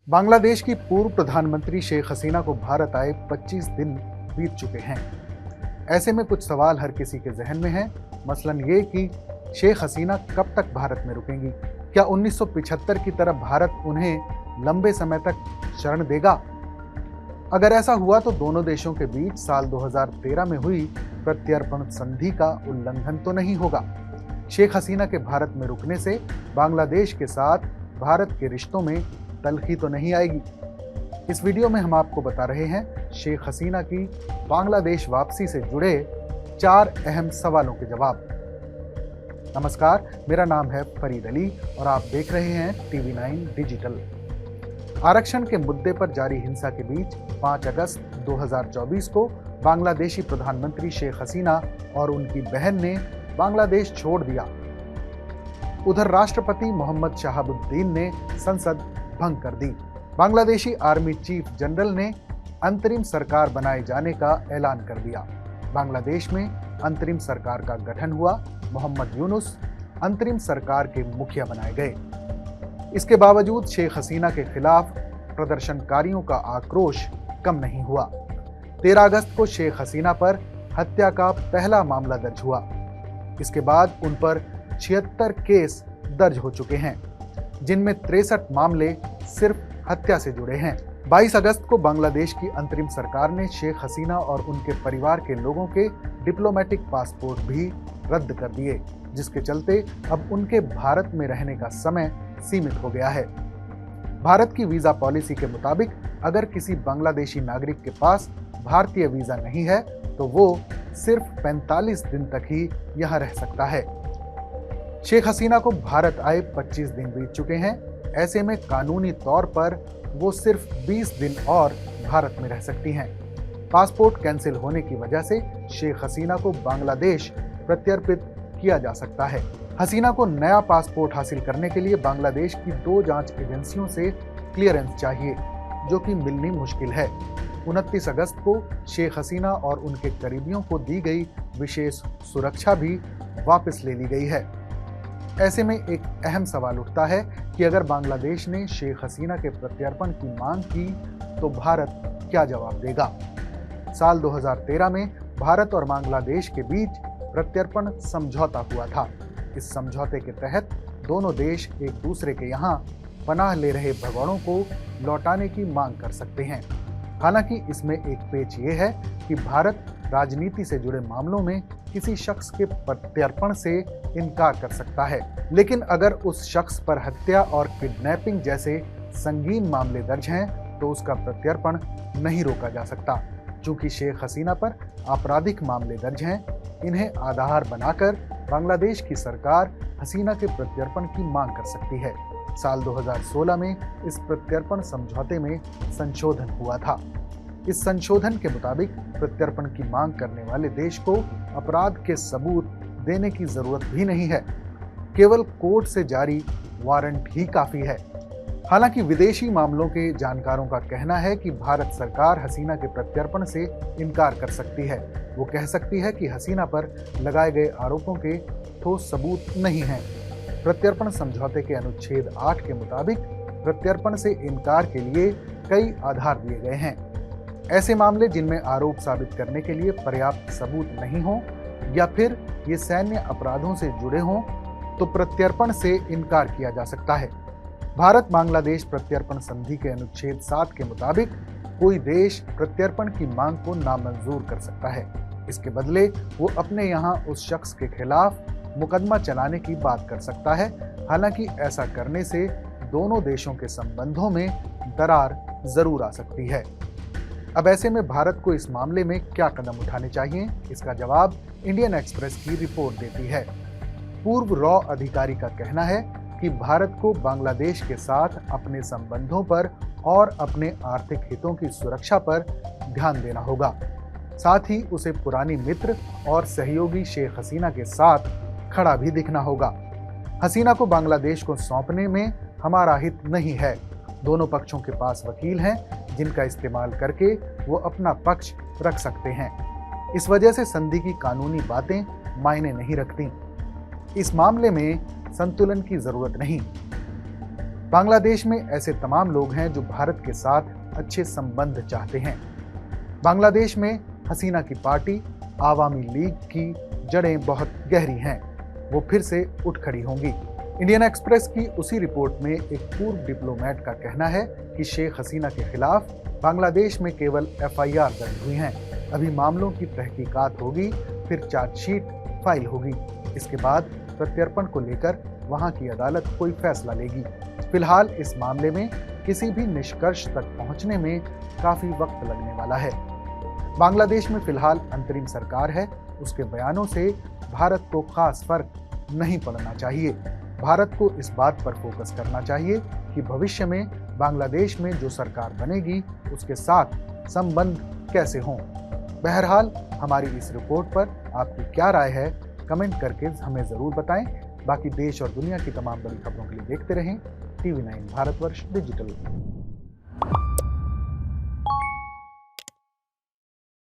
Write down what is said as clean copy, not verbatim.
बांग्लादेश की पूर्व प्रधानमंत्री शेख हसीना को भारत आए 25 दिन बीत चुके हैं। ऐसे में कुछ सवाल हर किसी के जहन में हैं। मसलन ये कि शेख हसीना कब तक भारत में रुकेंगी? क्या 1975 की तरह भारत उन्हें लंबे समय तक शरण देगा? अगर ऐसा हुआ तो दोनों देशों के बीच साल 2013 में हुई प्रत्यर्पण संधि का उल्लंघन तो नहीं होगा। शेख हसीना के भारत में रुकने से बांग्लादेश के साथ भारत के रिश्तों में तलखी तो नहीं आएगी? इस वीडियो में हम आपको बता रहे हैं शेख हसीना की बांग्लादेश वापसी से जुड़े 4 अहम सवालों के जवाब। नमस्कार, मेरा नाम है फरीद अली और आप देख रहे हैं TV9 डिजिटल। आरक्षण के मुद्दे पर जारी हिंसा के बीच 5 अगस्त 2024 को बांग्लादेशी प्रधानमंत्री शेख हसीना और उनकी बहन ने बांग्लादेश छोड़ दिया। उधर राष्ट्रपति मोहम्मद शहाबुद्दीन ने संसद भंग कर दी। बांग्लादेशी आर्मी चीफ जनरल ने अंतरिम सरकार बनाए जाने का ऐलान कर दिया। बांग्लादेश में अंतरिम सरकार का गठन हुआ। मोहम्मद यूनुस अंतरिम सरकार के मुखिया बनाए गए। इसके बावजूद शेख हसीना के खिलाफ प्रदर्शनकारियों का आक्रोश कम नहीं हुआ। 13 अगस्त को शेख हसीना पर हत्या का पहला मामला दर्ज हुआ। इसके बाद उन पर 76 केस दर्ज हो चुके हैं, जिनमें 63 मामले सिर्फ हत्या से जुड़े हैं। 22 अगस्त को बांग्लादेश की अंतरिम सरकार ने शेख हसीना और उनके परिवार के लोगों के डिप्लोमेटिक पासपोर्ट भी रद्द कर दिए, जिसके चलते अब उनके भारत में रहने का समय सीमित हो गया है। भारत की वीजा पॉलिसी के मुताबिक अगर किसी बांग्लादेशी नागरिक के पास भारतीय वीजा नहीं है तो वो सिर्फ 45 दिन तक ही यहाँ रह सकता है। शेख हसीना को भारत आए 25 दिन बीत चुके हैं। ऐसे में कानूनी तौर पर वो सिर्फ 20 दिन और भारत में रह सकती हैं। पासपोर्ट कैंसिल होने की वजह से शेख हसीना को बांग्लादेश प्रत्यर्पित किया जा सकता है। हसीना को नया पासपोर्ट हासिल करने के लिए बांग्लादेश की 2 जांच एजेंसियों से क्लियरेंस चाहिए, जो कि मिलनी मुश्किल है। 29 अगस्त को शेख हसीना और उनके करीबियों को दी गई विशेष सुरक्षा भी वापस ले ली गई है। ऐसे में एक अहम सवाल उठता है कि अगर बांग्लादेश ने शेख हसीना के प्रत्यर्पण की मांग की तो भारत क्या जवाब देगा? साल 2013 में भारत और बांग्लादेश के बीच प्रत्यर्पण समझौता हुआ था। इस समझौते के तहत दोनों देश एक दूसरे के यहाँ पनाह ले रहे भगोड़ों को लौटाने की मांग कर सकते हैं। हालांकि इसमें एक पेच ये है कि भारत राजनीति से जुड़े मामलों में किसी शख्स के प्रत्यर्पण से इनकार कर सकता है, लेकिन अगर उस शख्स पर हत्या और किडनैपिंग जैसे संगीन मामले दर्ज हैं तो उसका प्रत्यर्पण नहीं रोका जा सकता। चूंकि शेख हसीना पर आपराधिक मामले दर्ज हैं, इन्हें आधार बनाकर बांग्लादेश की सरकार हसीना के प्रत्यर्पण की मांग कर सकती है। साल 2016 में इस प्रत्यर्पण समझौते में संशोधन हुआ था। इस संशोधन के मुताबिक प्रत्यर्पण की मांग करने वाले देश को अपराध के सबूत देने की जरूरत भी नहीं है, केवल कोर्ट से जारी वारंट ही काफी है। हालांकि विदेशी मामलों के जानकारों का कहना है कि भारत सरकार हसीना के प्रत्यर्पण से इनकार कर सकती है। वो कह सकती है कि हसीना पर लगाए गए आरोपों के ठोस सबूत नहीं हैं। प्रत्यर्पण समझौते के अनुच्छेद 8 के मुताबिक प्रत्यर्पण से इनकार के लिए कई आधार दिए गए हैं। ऐसे मामले जिनमें आरोप साबित करने के लिए पर्याप्त सबूत नहीं हो या फिर ये सैन्य अपराधों से जुड़े हों तो प्रत्यर्पण से इनकार किया जा सकता है। भारत बांग्लादेश प्रत्यर्पण संधि के अनुच्छेद 7 के मुताबिक कोई देश प्रत्यर्पण की मांग को नामंजूर कर सकता है। इसके बदले वो अपने यहाँ उस शख्स के खिलाफ मुकदमा चलाने की बात कर सकता है। हालांकि ऐसा करने से दोनों देशों के संबंधों में दरार जरूर आ सकती है। अब ऐसे में भारत को इस मामले में क्या कदम उठाने चाहिए? इसका जवाब इंडियन एक्सप्रेस की रिपोर्ट देती है। पूर्व रॉ अधिकारी का कहना है कि भारत को बांग्लादेश के साथ अपने संबंधों पर और अपने आर्थिक हितों की सुरक्षा पर ध्यान देना होगा। साथ ही उसे पुरानी मित्र और सहयोगी शेख हसीना के साथ खड़ा भी दिखना होगा। हसीना को बांग्लादेश को सौंपने में हमारा हित नहीं है। दोनों पक्षों के पास वकील हैं जिनका इस्तेमाल करके वो अपना पक्ष रख सकते हैं। इस वजह से संधि की कानूनी बातें मायने नहीं रखती। इस मामले में संतुलन की जरूरत नहीं। बांग्लादेश में ऐसे तमाम लोग हैं जो भारत के साथ अच्छे संबंध चाहते हैं। बांग्लादेश में हसीना की पार्टी आवामी लीग की जड़ें बहुत गहरी हैं। वो फिर से उठ खड़ी होंगी। इंडियन एक्सप्रेस की उसी रिपोर्ट में एक पूर्व डिप्लोमेट का कहना है कि शेख हसीना के खिलाफ बांग्लादेश में केवल एफआईआर दर्ज हुई हैं। अभी मामलों की तहकीकात होगी, फिर चार्जशीट फाइल होगी। इसके बाद प्रत्यर्पण को लेकर वहां की अदालत कोई फैसला लेगी। फिलहाल इस मामले में किसी भी निष्कर्ष तक पहुंचने में काफी वक्त लगने वाला है। बांग्लादेश में फिलहाल अंतरिम सरकार है। उसके बयानों से भारत को खास फर्क नहीं पड़ना चाहिए। भारत को इस बात पर फोकस करना चाहिए कि भविष्य में बांग्लादेश में जो सरकार बनेगी उसके साथ संबंध कैसे हों। बहरहाल हमारी इस रिपोर्ट पर आपकी क्या राय है, कमेंट करके हमें जरूर बताएं। बाकी देश और दुनिया की तमाम बड़ी खबरों के लिए देखते रहें TV9 भारतवर्ष डिजिटल।